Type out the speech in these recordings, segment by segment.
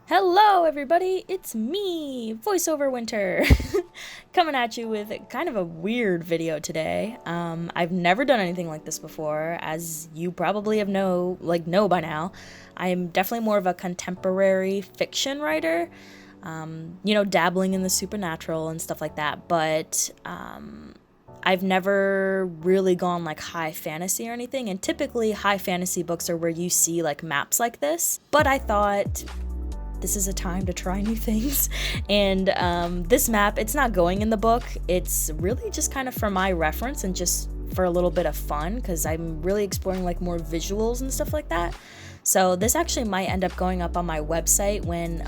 Hello everybody, it's me, VoiceOver Winter, coming at you with kind of a weird video today. I've never done anything like this before, as you probably know by now. I am definitely more of a contemporary fiction writer, dabbling in the supernatural and stuff like that, but I've never really gone like high fantasy or anything, and typically high fantasy books are where you see like maps like this, but I thought this is a time to try new things. And this map, it's not going in the book. It's really just kind of for my reference and just for a little bit of fun, because I'm really exploring like more visuals and stuff like that. So this actually might end up going up on my website when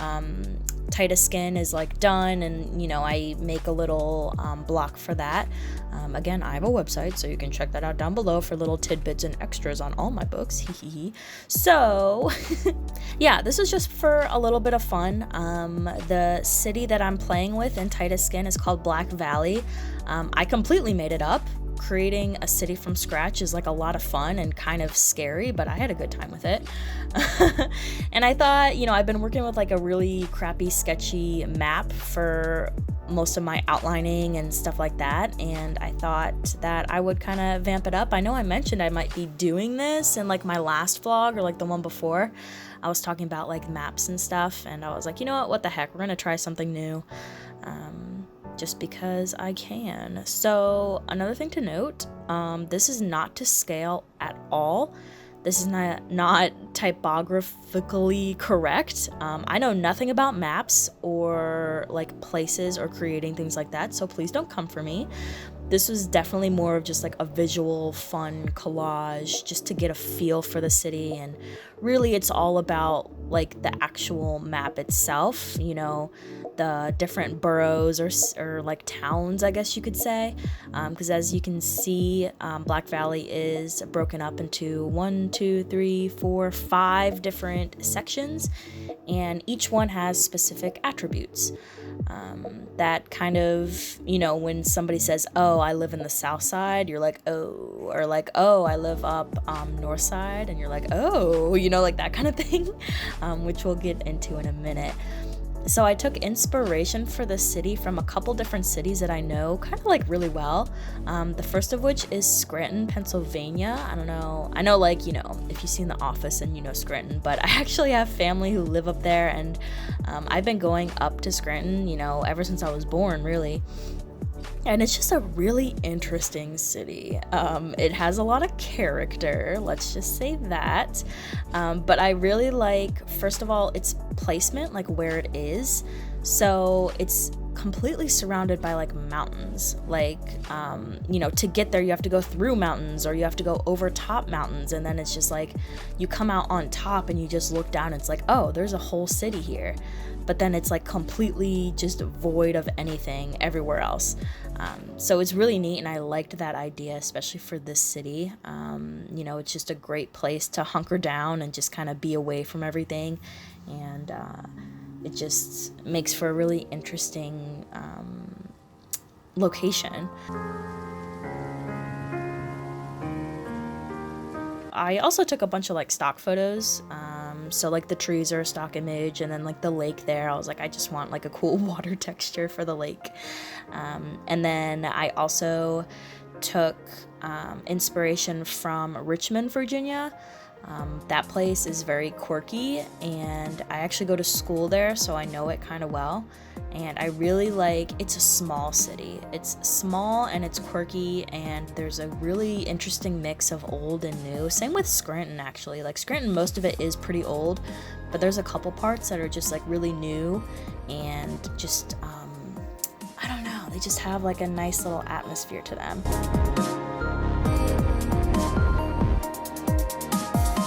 Titus Skin is like done, and I make a little block for that. Again, I have a website, so you can check that out down below for little tidbits and extras on all my books. So yeah, this is just for a little bit of fun. The city that I'm playing with in Titus Skin is called Black Valley. I completely made it up. Creating a city from scratch is like a lot of fun and kind of scary, but I had a good time with it. And I thought, I've been working with like a really crappy, sketchy map for most of my outlining and stuff like that, and I thought that I would kind of vamp it up. I know I mentioned I might be doing this in like my last vlog or like the one before. I was talking about like maps and stuff, and I was like, what the heck, we're gonna try something new. Just because I can. So another thing to note, this is not to scale at all. This is not typographically correct. I know nothing about maps or like places or creating things like that, so please don't come for me. This was definitely more of just like a visual, fun collage just to get a feel for the city, and really it's all about like the actual map itself, the different boroughs or like towns, I guess you could say, because as you can see, Black Valley is broken up into 1, 2, 3, 4, 5 different sections, and each one has specific attributes. That kind of, when somebody says, oh, I live in the south side, you're like, oh, or like, oh, I live up Northside, and you're like, oh, like that kind of thing, which we'll get into in a minute. So I took inspiration for the city from a couple different cities that I know kind of like really well. The first of which is Scranton, Pennsylvania. I don't know. I know like, if you've seen The Office and you know Scranton, but I actually have family who live up there, and I've been going up to Scranton, ever since I was born, really. And it's just a really interesting city. It has a lot of character, let's just say that. But I really like, first of all, its placement, like where it is. So it's completely surrounded by like mountains. Like, to get there, you have to go through mountains, or you have to go over top mountains. And then it's just like, you come out on top and you just look down, and it's like, oh, there's a whole city here. But then it's like completely just void of anything everywhere else. So it's really neat, and I liked that idea, especially for this city. It's just a great place to hunker down and just kind of be away from everything, and it just makes for a really interesting location. I also took a bunch of like stock photos. So like the trees are a stock image, and then like the lake there, I was like, I just want like a cool water texture for the lake. And then I also took inspiration from Richmond, Virginia. That place is very quirky, and I actually go to school there, so I know it kind of well. And I really like, it's a small city. It's small and it's quirky, and there's a really interesting mix of old and new. Same with Scranton, actually. Like Scranton, most of it is pretty old, but there's a couple parts that are just like really new, and just, I don't know, they just have like a nice little atmosphere to them.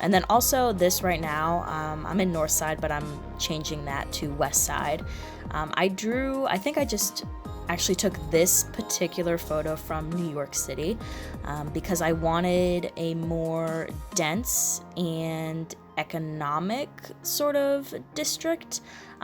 And then also this right now, I'm in Northside, but I'm changing that to Westside. I think I just actually took this particular photo from New York City because I wanted a more dense and economic sort of district,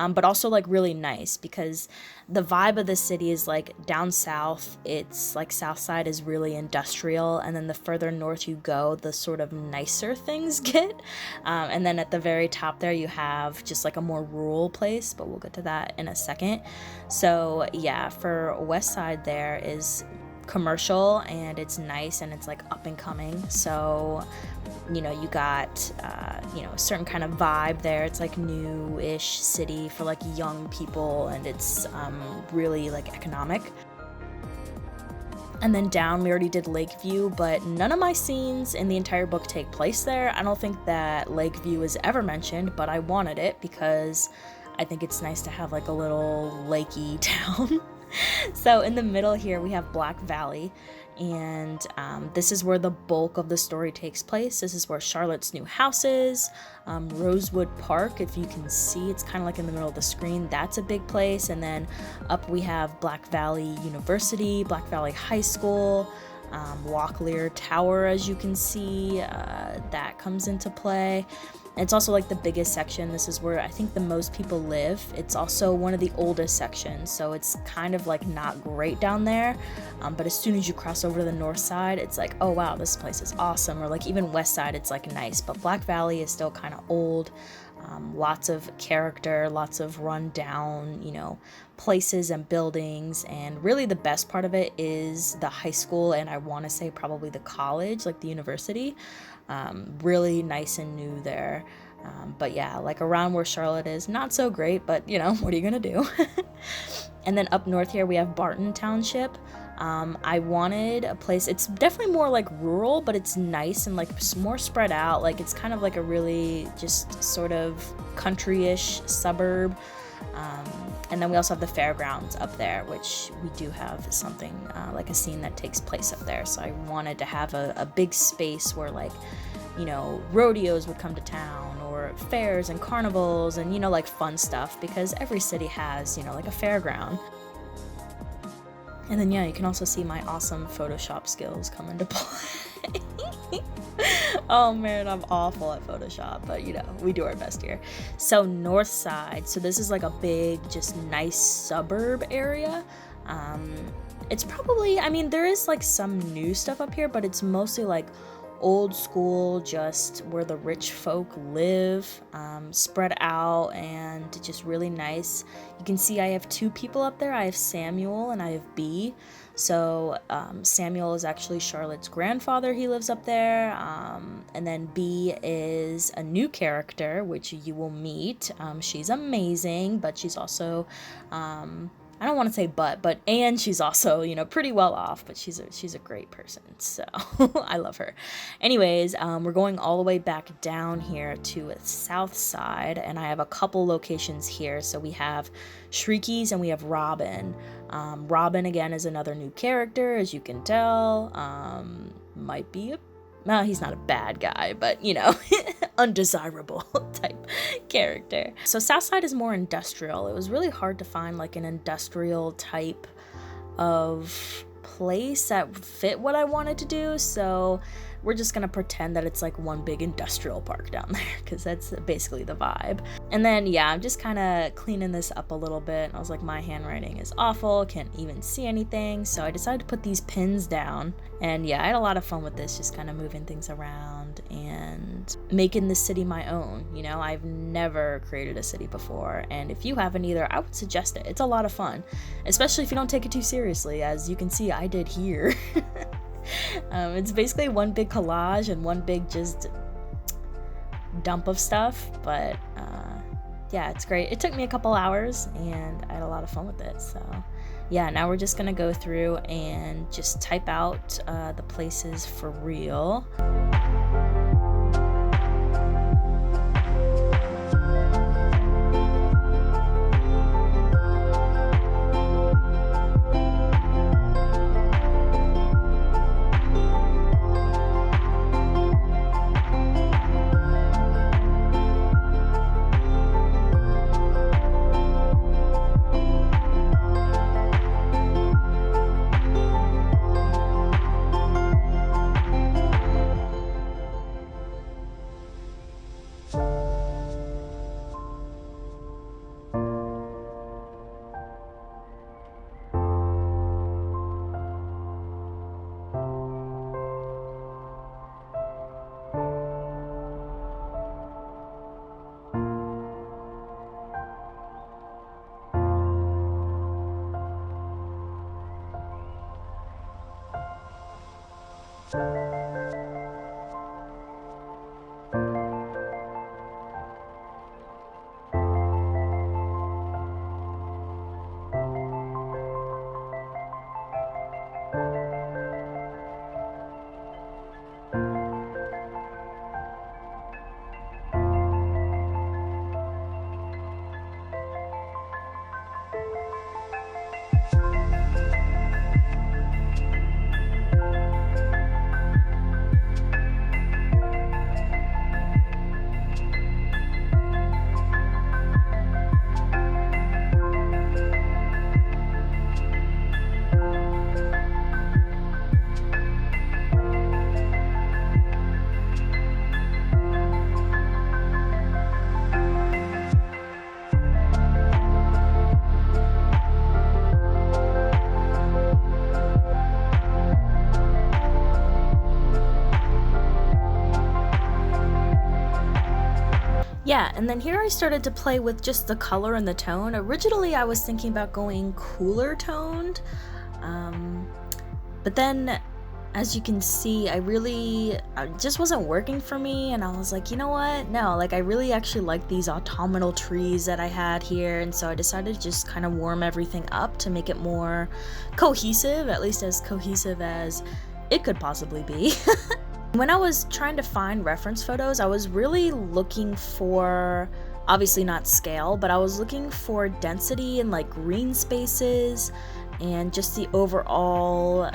but also like really nice because the vibe of the city is like down south, it's like south side is really industrial, and then the further north you go, the sort of nicer things get, and then at the very top there you have just like a more rural place, but we'll get to that in a second. So yeah, for west side there is commercial and it's nice and it's like up and coming, so you know, you got you know, a certain kind of vibe there. It's like new-ish city for like young people, and it's really like economic. And then down we already did Lakeview, but none of my scenes in the entire book take place there. I don't think that Lakeview is ever mentioned, but I wanted it because I think it's nice to have like a little lakey town. So in the middle here we have Black Valley, and this is where the bulk of the story takes place. This is where Charlotte's new house is. Rosewood Park, if you can see, it's kind of like in the middle of the screen. That's a big place. And then up we have Black Valley University, Black Valley High School, Locklear Tower, as you can see, that comes into play. It's also like the biggest section. This is where I think the most people live. It's also one of the oldest sections, so it's kind of like not great down there. But as soon as you cross over to the north side, it's like, oh wow, this place is awesome. Or like even west side, it's like nice. But Black Valley is still kind of old. Lots of character, lots of run down, you know, places and buildings. And really the best part of it is the high school, and I want to say probably the college, like the university. Really nice and new there. But yeah, like around where Charlotte is, not so great, but you know, what are you gonna do? And then up north here we have Barton Township. I wanted a place, it's definitely more like rural, but it's nice and like more spread out. Like it's kind of like a really just sort of country-ish suburb. And then we also have the fairgrounds up there, which we do have something like a scene that takes place up there. So I wanted to have a big space where like, you know, rodeos would come to town, or fairs and carnivals and, you know, like fun stuff, because every city has, you know, like a fairground. And then yeah, you can also see my awesome Photoshop skills come into play. Oh man, I'm awful at Photoshop, but you know, we do our best here. So north side, so this is like a big, just nice suburb area. It's probably, I mean, there is like some new stuff up here, but it's mostly like old school, just where the rich folk live, spread out, and just really nice. You can see I have two people up there. I have Samuel and I have B. So Samuel is actually Charlotte's grandfather. He lives up there. And then B is a new character, which you will meet. She's amazing, but she's also, I don't want to say and she's also, you know, pretty well off, but she's a great person, so I love her. Anyways, we're going all the way back down here to south side, and I have a couple locations here. So we have Shriekies and we have Robin. Robin, again, is another new character, as you can tell. Might be well, he's not a bad guy, but, you know, undesirable type character. So Southside is more industrial. It was really hard to find like an industrial type of place that fit what I wanted to do, so we're just gonna pretend that it's like one big industrial park down there, because that's basically the vibe. And then yeah, I'm just kind of cleaning this up a little bit, and I was like, my handwriting is awful, can't even see anything, so I decided to put these pins down. And yeah, I had a lot of fun with this, just kind of moving things around and making the city my own. You know, I've never created a city before, and if you haven't either, I would suggest it. It's a lot of fun, especially if you don't take it too seriously, as you can see I did here. It's basically one big collage and one big just dump of stuff, but yeah, it's great. It took me a couple hours and I had a lot of fun with it. So yeah, now we're just gonna go through and just type out the places for real. Yeah, and then here I started to play with just the color and the tone. Originally I was thinking about going cooler toned, but then as you can see, it just wasn't working for me, and I was like, you know what? No, like I really actually like these autumnal trees that I had here, and so I decided to just kind of warm everything up to make it more cohesive, at least as cohesive as it could possibly be. When I was trying to find reference photos, I was really looking for, obviously not scale, but I was looking for density and like green spaces and just the overall,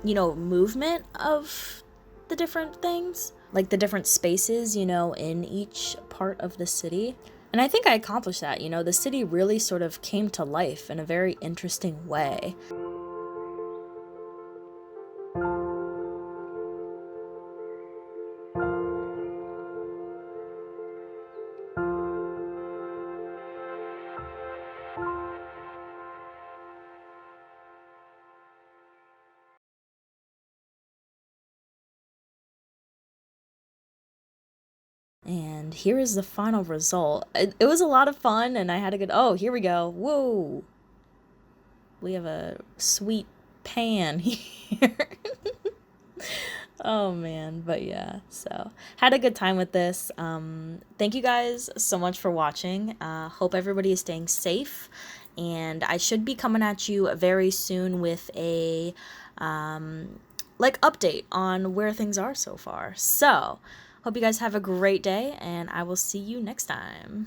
movement of the different things, like the different spaces, in each part of the city. And I think I accomplished that. The city really sort of came to life in a very interesting way. And here is the final result. It was a lot of fun, and I had a good, oh, here we go. Whoa. We have a sweet pan here. Oh man, but yeah, so had a good time with this. Thank you guys so much for watching. Hope everybody is staying safe, and I should be coming at you very soon with a update on where things are so far. So hope you guys have a great day, and I will see you next time.